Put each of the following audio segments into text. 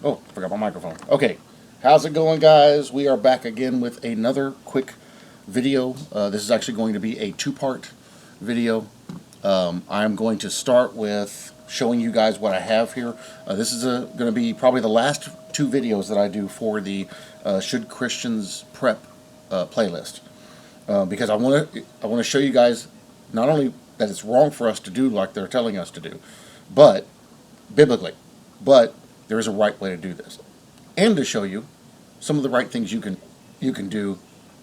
Oh, forgot my microphone. Okay, how's it going, guys? We are back again with another quick video. This is actually going to be a two-part video. I'm going to start with showing you guys what I have here. This is going to be probably the last two videos that I do for the Should Christians Prep playlist, because I want to show you guys not only that it's wrong for us to do like they're telling us to do, but biblically, but there is a right way to do this, and to show you some of the right things you can do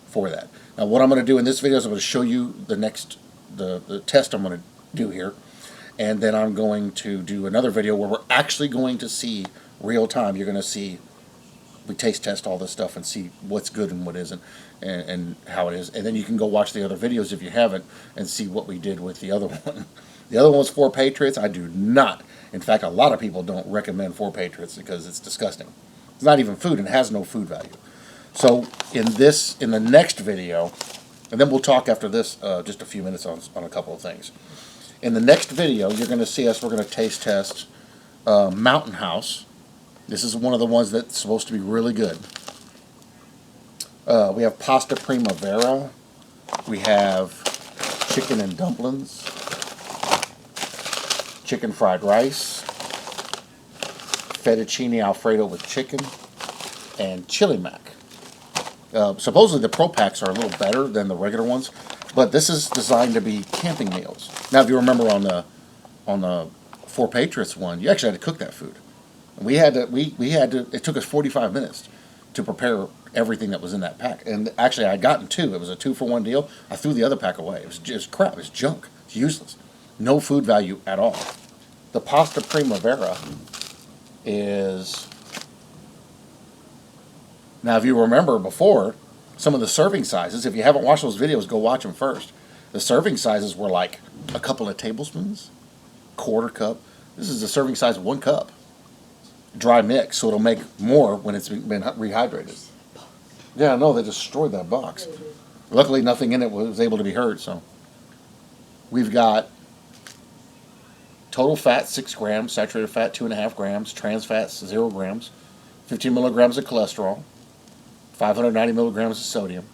for that. Now, what I'm going to do in this video is I'm going to show you the test I'm going to do here, and then I'm going to do another video where we're actually going to see real time. You're going to see we taste test all this stuff and see what's good and what isn't, and how it is, and then you can go watch the other videos if you haven't and see what we did with the other one. The other one was 4 Patriots. I do not. In fact, a lot of people don't recommend 4 Patriots because it's disgusting. It's not even food and it has no food value. So in the next video, and then we'll talk after this just a few minutes on a couple of things. In the next video, you're going to see we're going to taste test Mountain House. This is one of the ones that's supposed to be really good. We have pasta primavera. We have chicken and dumplings. Chicken fried rice, fettuccine alfredo with chicken, and chili mac. Supposedly the Pro Packs are a little better than the regular ones, but this is designed to be camping meals. Now, if you remember on the 4 Patriots one, you actually had to cook that food. We had to. It took us 45 minutes to prepare everything that was in that pack. And actually, I had gotten 2. It was a 2-for-1 deal. I threw the other pack away. It was just crap. It was junk. It's useless. No food value at all. The pasta primavera is... Now, if you remember before, some of the serving sizes, if you haven't watched those videos, go watch them first. The serving sizes were like a couple of tablespoons, quarter cup. This is the serving size of 1 cup. Dry mix, so it'll make more when it's been rehydrated. Yeah, no, they destroyed that box. Luckily, nothing in it was able to be hurt, so... We've got total fat, 6 grams, saturated fat, 2.5 grams, trans fats, 0 grams, 15 milligrams of cholesterol, 590 milligrams of sodium,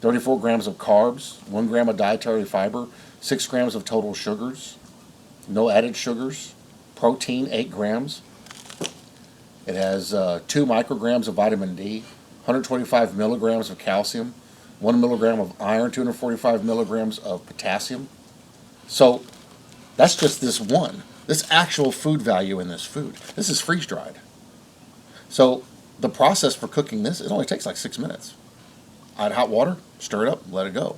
34 grams of carbs, 1 gram of dietary fiber, 6 grams of total sugars, no added sugars, protein, 8 grams. It has 2 micrograms of vitamin D, 125 milligrams of calcium, 1 milligram of iron, 245 milligrams of potassium. So that's just this one. This actual food value in this food. This is freeze-dried. So the process for cooking this, it only takes like 6 minutes. Add hot water, stir it up, let it go.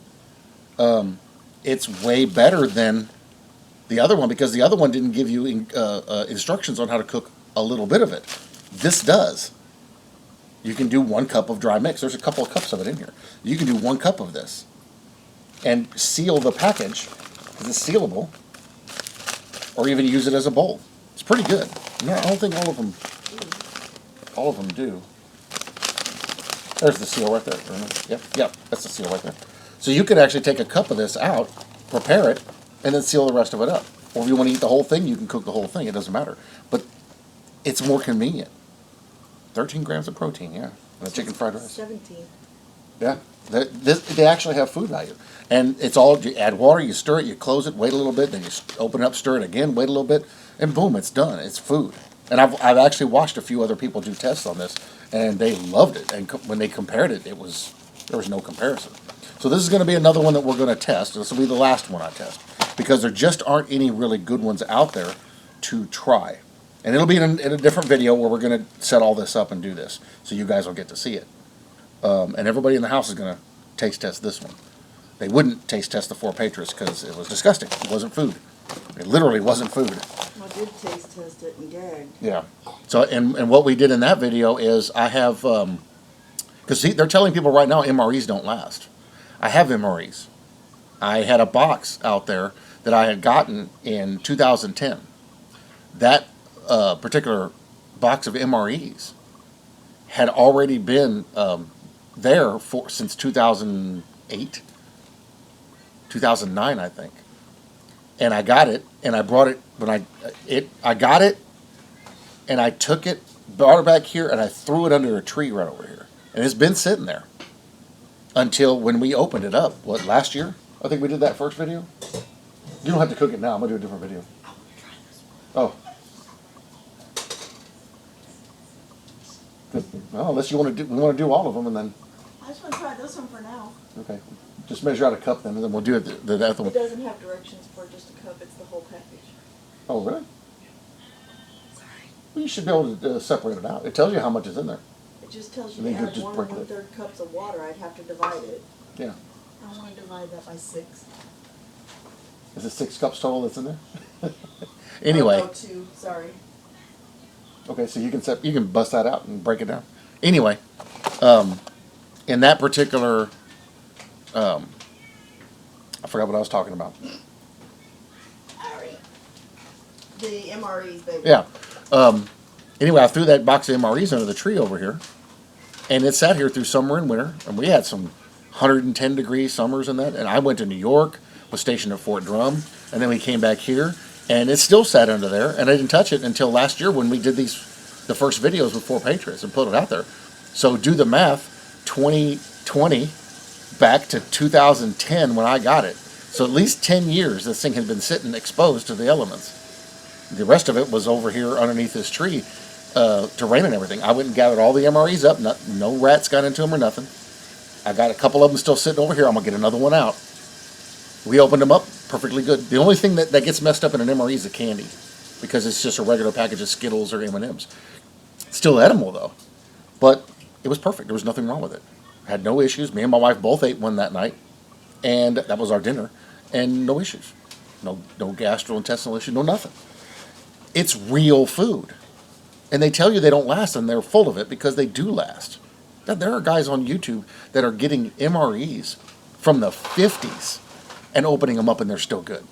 It's way better than the other one because the other one didn't give you instructions on how to cook a little bit of it. This does. You can do 1 cup of dry mix. There's a couple of cups of it in here. You can do 1 cup of this and seal the package because it's sealable, or even use it as a bowl. It's pretty good. No, I don't think all of them do. There's the seal right there. Yep, that's the seal right there. So you could actually take a cup of this out, prepare it, and then seal the rest of it up. Or if you want to eat the whole thing, you can cook the whole thing. It doesn't matter. But it's more convenient. 13 grams of protein, yeah. And a chicken fried rice. 17. Yeah. They actually have food value. And it's all, you add water, you stir it, you close it, wait a little bit, then you open it up, stir it again, wait a little bit, and boom, it's done. It's food. And I've actually watched a few other people do tests on this, and they loved it. And when they compared it, there was no comparison. So this is going to be another one that we're going to test. This will be the last one I test, because there just aren't any really good ones out there to try. And it'll be in a different video where we're going to set all this up and do this, so you guys will get to see it. And everybody in the house is going to taste test this one. They wouldn't taste test the 4 Patriots because it was disgusting. It wasn't food. It literally wasn't food. I did taste test it and gagged. Yeah. So, and what we did in that video is I have, because they're telling people right now MREs don't last. I have MREs. I had a box out there that I had gotten in 2010. That particular box of MREs had already been there since 2008, 2009, I think. And I got it, and I brought it when I got it, and I took it brought it back here, and I threw it under a tree right over here. And it's been sitting there until when we opened it up, what, last year? I think we did that first video. You don't have to cook it now. I'm going to do a different video. Oh. Well, unless you want to do, we want to do all of them, and then, I just want to try this one for now. okay. Just measure out a cup then, and then we'll do the other It one. doesn't have directions for just a cup, it's the whole package. Oh, really? Sorry. Well, you should be able to separate it out. It tells you how much is in there. It just tells And you then to you add just 1 break it. 1/3 cups of water. I'd have to divide it. Yeah. I want to divide that by 6. Is it 6 cups total that's in there? Anyway. Oh, no, 2, sorry. Okay, so you can bust that out and break it down. Anyway, in that particular, I forgot what I was talking about. Sorry. The MREs, baby. Yeah. Anyway, I threw that box of MREs under the tree over here, and it sat here through summer and winter, and we had some 110-degree summers in that. And I went to New York, was stationed at Fort Drum, and then we came back here, and it still sat under there, and I didn't touch it until last year when we did the first videos with 4 Patriots and put it out there. So do the math, 2020 back to 2010 when I got it. So at least 10 years this thing had been sitting exposed to the elements. The rest of it was over here underneath this tree, terrain and everything. I went and gathered all the MREs up. No rats got into them or nothing. I got a couple of them still sitting over here. I'm going to get another one out. We opened them up, perfectly good. The only thing that gets messed up in an MRE is the candy, because it's just a regular package of Skittles or M&Ms. Still edible, though. But it was perfect. There was nothing wrong with it. Had no issues. Me and my wife both ate one that night, and that was our dinner, and no issues. No gastrointestinal issue, no nothing. It's real food. And they tell you they don't last, and they're full of it because they do last. Now, there are guys on YouTube that are getting MREs from the 50s and opening them up, and they're still good.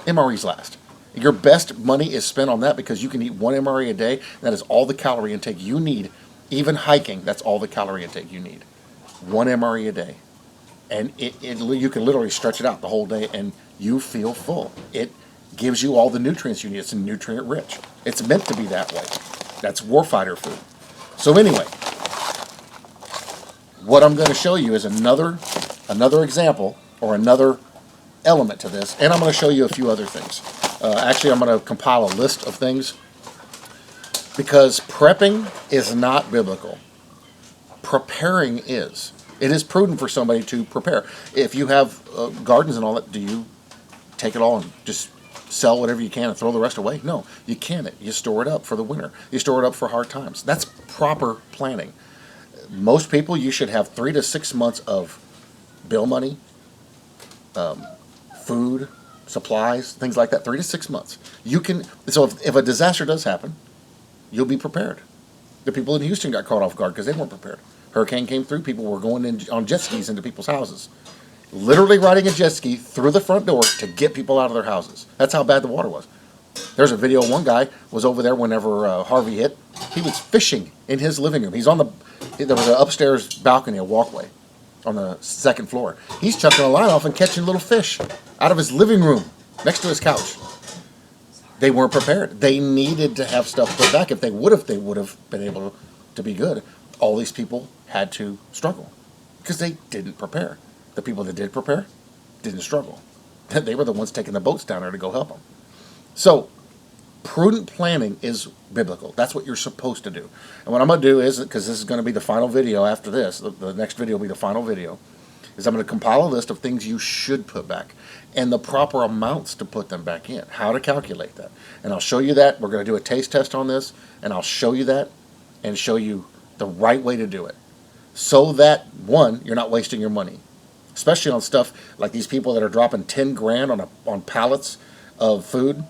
MREs last. Your best money is spent on that because you can eat 1 MRE a day. That is all the calorie intake you need. Even hiking, that's all the calorie intake you need. 1 MRE a day. And you can literally stretch it out the whole day, and you feel full. It gives you all the nutrients you need. It's nutrient rich. It's meant to be that way. That's warfighter food. So anyway, what I'm going to show you is another example or another element to this, and I'm going to show you a few other things. Actually, I'm going to compile a list of things because prepping is not biblical. Preparing is. It is prudent for somebody to prepare. If you have gardens and all that, do you take it all and just sell whatever you can and throw the rest away? No, you can't. You store it up for the winter. You store it up for hard times. That's proper planning. Most people, you should have 3 to 6 months of bill money, food, supplies, things like that. 3 to 6 months. You can. So if a disaster does happen, you'll be prepared. The people in Houston got caught off guard because they weren't prepared. Hurricane came through. People were going in on jet skis into people's houses, literally riding a jet ski through the front door to get people out of their houses. That's how bad the water was. There's a video. One guy was over there whenever Harvey hit. He was fishing in his living room. There was an upstairs balcony, a walkway on the 2nd floor. He's chucking a line off and catching little fish out of his living room next to his couch. They weren't prepared. They needed to have stuff put back. If they would have been able to be good. All these people had to struggle because they didn't prepare. The people that did prepare didn't struggle. They were the ones taking the boats down there to go help them. So, prudent planning is biblical. That's what you're supposed to do. And what I'm going to do is, because this is going to be the final video after this, the next video will be the final video, is I'm going to compile a list of things you should put back and the proper amounts to put them back in, how to calculate that. And I'll show you that. We're going to do a taste test on this, and I'll show you that and show you the right way to do it. So that, one, you're not wasting your money. Especially on stuff like these people that are dropping 10 grand on pallets of food,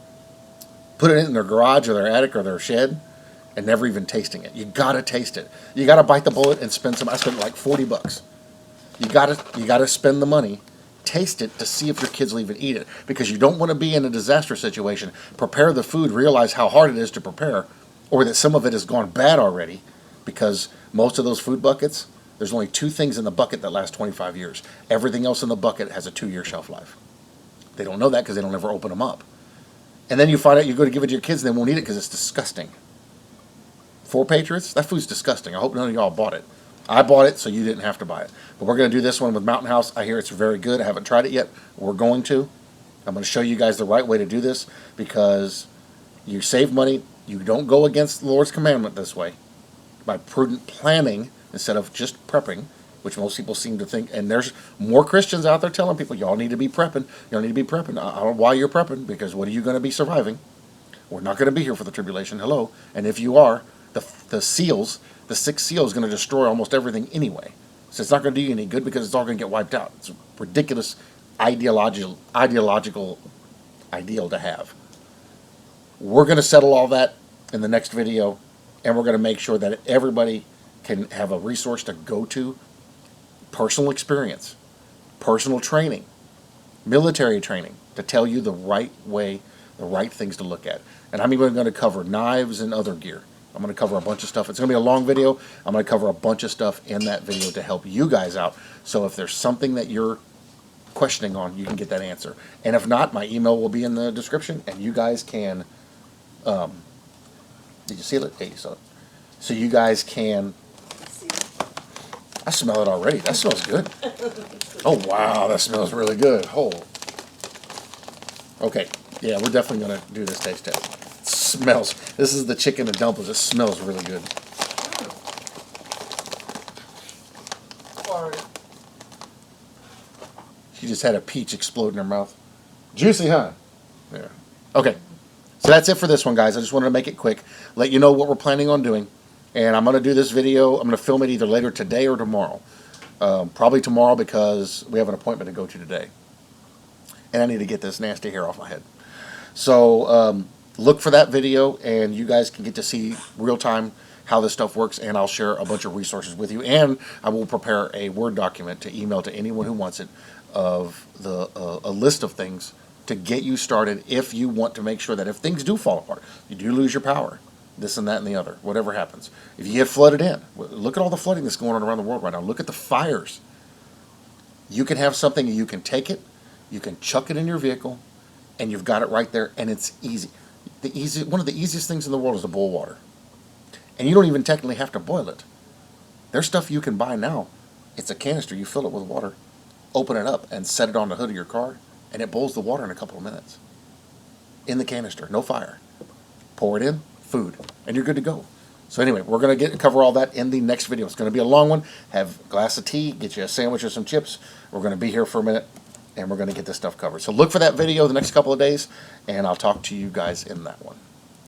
putting it in their garage or their attic or their shed, and never even tasting it. You gotta taste it. You gotta bite the bullet and spend some. I spent like $40. You gotta spend the money, taste it to see if your kids will even eat it, because you don't want to be in a disaster situation. Prepare the food, realize how hard it is to prepare, or that some of it has gone bad already, because most of those food buckets, there's only 2 things in the bucket that last 25 years. Everything else in the bucket has a 2-year shelf life. They don't know that because they don't ever open them up. And then you find out you go to give it to your kids and they won't eat it because it's disgusting. For Patriots, that food's disgusting. I hope none of y'all bought it. I bought it so you didn't have to buy it. But we're going to do this one with Mountain House. I hear it's very good. I haven't tried it yet. We're going to. I'm going to show you guys the right way to do this because you save money. You don't go against the Lord's commandment this way by prudent planning instead of just prepping, which most people seem to think. And there's more Christians out there telling people, y'all need to be prepping. Y'all need to be prepping. I don't know why you're prepping, because what are you going to be surviving? We're not going to be here for the tribulation. Hello. And if you are, the seals, the 6 seals, going to destroy almost everything anyway. So it's not going to do you any good because it's all going to get wiped out. It's a ridiculous ideological ideal to have. We're going to settle all that in the next video, and we're going to make sure that everybody can have a resource to go to. Personal experience, personal training, military training, to tell you the right way, the right things to look at. And I'm even going to cover knives and other gear. I'm going to cover a bunch of stuff. It's going to be a long video. I'm going to cover a bunch of stuff in that video to help you guys out. So if there's something that you're questioning on, you can get that answer. And if not, my email will be in the description, and you guys can, did you see it? Yeah, you saw it. So you guys can, I smell it already. That smells good. Oh, wow, that smells really good. Oh. Okay, yeah, we're definitely going to do this taste test. It smells, this is the chicken and dumplings. It smells really good. Sorry. She just had a peach explode in her mouth. Juicy, huh? Yeah. Okay, so that's it for this one, guys. I just wanted to make it quick, let you know what we're planning on doing. And I'm going to do this video, I'm going to film it either later today or tomorrow. Probably tomorrow because we have an appointment to go to today. And I need to get this nasty hair off my head. So look for that video, and you guys can get to see real time how this stuff works, and I'll share a bunch of resources with you. And I will prepare a Word document to email to anyone who wants it of a list of things to get you started if you want to make sure that if things do fall apart, you do lose your power, this and that and the other, whatever happens. If you get flooded in, look at all the flooding that's going on around the world right now. Look at the fires. You can have something, you can take it, you can chuck it in your vehicle, and you've got it right there, and it's easy. One of the easiest things in the world is to boil water. And you don't even technically have to boil it. There's stuff you can buy now. It's a canister, you fill it with water, open it up, and set it on the hood of your car, and it boils the water in a couple of minutes. In the canister, no fire. Pour it in, food, and you're good to go. So anyway, we're going to cover all that in the next video. It's going to be a long one. Have a glass of tea, get you a sandwich or some chips. We're going to be here for a minute, and we're going to get this stuff covered. So look for that video the next couple of days, and I'll talk to you guys in that one.